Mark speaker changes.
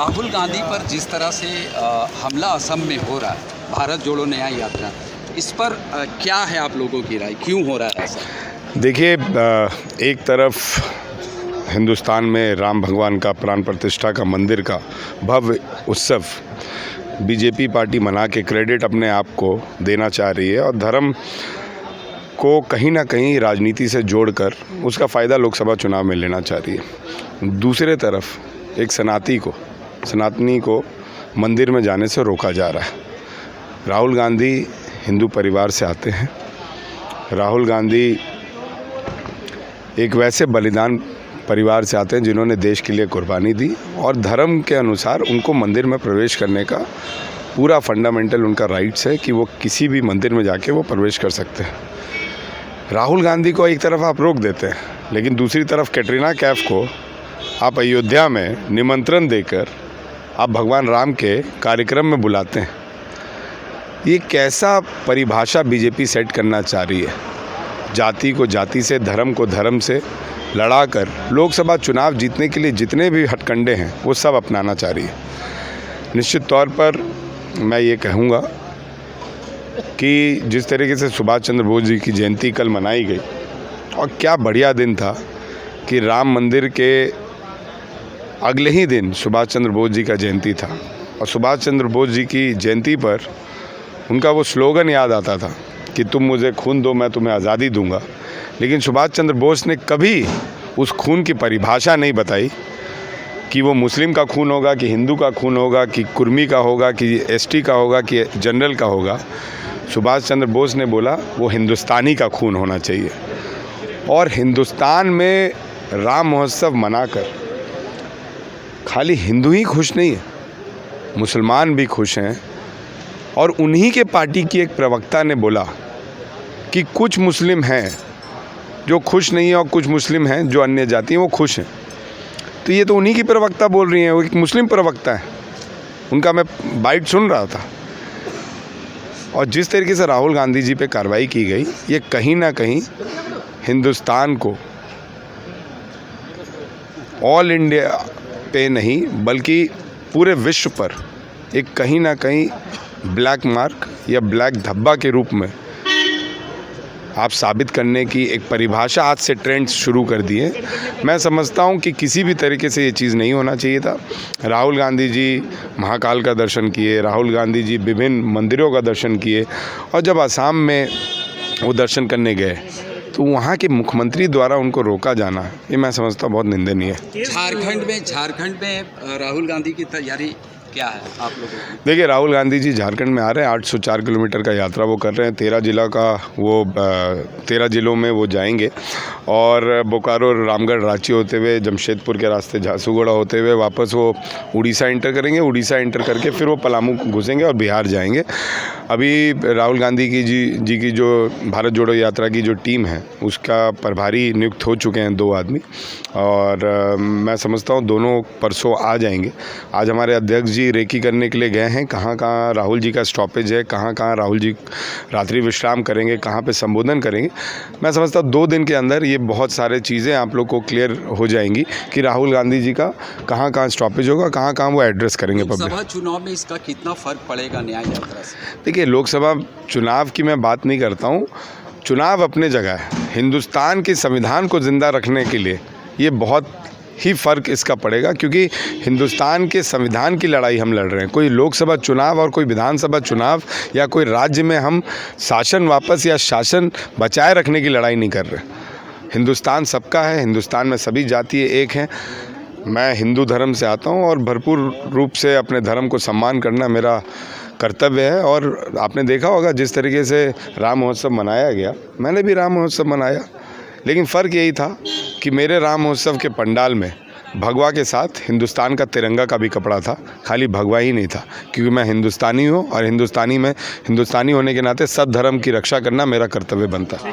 Speaker 1: राहुल गांधी पर जिस तरह से हमला असम में हो रहा है, भारत जोड़ो न्याय यात्रा, इस पर क्या है आप लोगों की राय, क्यों हो रहा है ऐसा?
Speaker 2: देखिए, एक तरफ हिंदुस्तान में राम भगवान का प्राण प्रतिष्ठा का मंदिर का भव्य उत्सव बीजेपी पार्टी मना के क्रेडिट अपने आप को देना चाह रही है और धर्म को कहीं ना कहीं राजनीति से जोड़कर उसका फ़ायदा लोकसभा चुनाव में लेना चाह रही है। दूसरे तरफ एक सनातनी को मंदिर में जाने से रोका जा रहा है। राहुल गांधी हिंदू परिवार से आते हैं। राहुल गांधी एक वैसे बलिदान परिवार से आते हैं जिन्होंने देश के लिए कुर्बानी दी और धर्म के अनुसार उनको मंदिर में प्रवेश करने का पूरा फंडामेंटल उनका राइट्स है कि वो किसी भी मंदिर में जाके वो प्रवेश कर सकते हैं। राहुल गांधी को एक तरफ आप रोक देते हैं, लेकिन दूसरी तरफ कैटरीना कैफ को आप अयोध्या में निमंत्रण देकर आप भगवान राम के कार्यक्रम में बुलाते हैं। ये कैसा परिभाषा बीजेपी सेट करना चाह रही है? जाति को जाति से, धर्म को धर्म से लड़ाकर लोकसभा चुनाव जीतने के लिए जितने भी हथकंडे हैं वो सब अपनाना चाह रही है। निश्चित तौर पर मैं ये कहूँगा कि जिस तरीके से सुभाष चंद्र बोस जी की जयंती कल मनाई गई और क्या बढ़िया दिन था कि राम मंदिर के अगले ही दिन सुभाष चंद्र बोस जी का जयंती था और सुभाष चंद्र बोस जी की जयंती पर उनका वो स्लोगन याद आता था कि तुम मुझे खून दो मैं तुम्हें आज़ादी दूंगा। लेकिन सुभाष चंद्र बोस ने कभी उस खून की परिभाषा नहीं बताई कि वो मुस्लिम का खून होगा, कि हिंदू का खून होगा, कि कुर्मी का होगा, कि एसटी का होगा, कि जनरल का होगा। सुभाष चंद्र बोस ने बोला वो हिंदुस्तानी का खून होना चाहिए। और हिंदुस्तान में राम महोत्सव मनाकर खाली हिंदू ही खुश नहीं है, मुसलमान भी खुश हैं। और उन्हीं के पार्टी की एक प्रवक्ता ने बोला कि कुछ मुस्लिम हैं जो खुश नहीं है और कुछ मुस्लिम हैं जो अन्य जाति हैं वो खुश हैं। तो ये तो उन्हीं की प्रवक्ता बोल रही हैं, वो एक मुस्लिम प्रवक्ता है, उनका मैं बाइट सुन रहा था। और जिस तरीके से राहुल गांधी जी पे कार्रवाई की गई, ये कहीं ना कहीं हिंदुस्तान को ऑल इंडिया पे नहीं बल्कि पूरे विश्व पर एक कहीं ना कहीं ब्लैक मार्क या ब्लैक धब्बा के रूप में आप साबित करने की एक परिभाषा आज से ट्रेंड शुरू कर दिए। मैं समझता हूं कि किसी भी तरीके से ये चीज़ नहीं होना चाहिए था। राहुल गांधी जी महाकाल का दर्शन किए, राहुल गांधी जी विभिन्न मंदिरों का दर्शन किए और जब असम में वो दर्शन करने गए तो वहाँ के मुख्यमंत्री द्वारा उनको रोका जाना, ये मैं समझता हूँ बहुत निंदनीय है।
Speaker 1: झारखंड में राहुल गांधी की तैयारी क्या है आप लोगों की?
Speaker 2: देखिए, राहुल गांधी जी झारखंड में आ रहे हैं। 804 किलोमीटर का यात्रा वो कर रहे हैं। 13 जिलों में वो जाएंगे और बोकारो, रामगढ़, रांची होते हुए जमशेदपुर के रास्ते झारसुगुड़ा होते हुए वापस वो उड़ीसा इंटर करेंगे। उड़ीसा इंटर करके फिर वो पलामू घुसेंगे और बिहार जाएंगे। अभी राहुल गांधी जी की जो भारत जोड़ो यात्रा की जो टीम है उसका प्रभारी नियुक्त हो चुके हैं 2 आदमी और मैं समझता हूँ दोनों परसों आ जाएंगे। आज हमारे अध्यक्ष जी रेकी करने के लिए गए हैं, कहाँ कहाँ राहुल जी का स्टॉपेज है, कहाँ कहाँ राहुल जी रात्रि विश्राम करेंगे, कहाँ पे संबोधन करेंगे। मैं समझता हूँ 2 दिन के अंदर ये बहुत सारे चीज़ें आप लोग को क्लियर हो जाएंगी कि राहुल गांधी जी का कहाँ कहाँ स्टॉपेज होगा, कहाँ कहाँ वो एड्रेस करेंगे पब्लिक।
Speaker 1: लोकसभा चुनाव में इसका कितना फ़र्क पड़ेगा न्याय यात्रा से?
Speaker 2: देखिए, लोकसभा चुनाव की मैं बात नहीं करता हूँ, चुनाव अपने जगह है। हिंदुस्तान के संविधान को ज़िंदा रखने के लिए ये बहुत ही फ़र्क इसका पड़ेगा, क्योंकि हिंदुस्तान के संविधान की लड़ाई हम लड़ रहे हैं। कोई लोकसभा चुनाव और कोई विधानसभा चुनाव या कोई राज्य में हम शासन वापस या शासन बचाए रखने की लड़ाई नहीं कर रहे। हिंदुस्तान सबका है, हिंदुस्तान में सभी जाति एक हैं। मैं हिंदू धर्म से आता हूँ और भरपूर रूप से अपने धर्म को सम्मान करना मेरा कर्तव्य है। और आपने देखा होगा जिस तरीके से राम महोत्सव मनाया गया, मैंने भी राम महोत्सव मनाया, लेकिन फ़र्क यही था कि मेरे राम महोत्सव के पंडाल में भगवा के साथ हिंदुस्तान का तिरंगा का भी कपड़ा था, खाली भगवा ही नहीं था, क्योंकि मैं हिंदुस्तानी हूँ और हिंदुस्तानी होने के नाते सब धर्म की रक्षा करना मेरा कर्तव्य बनता है।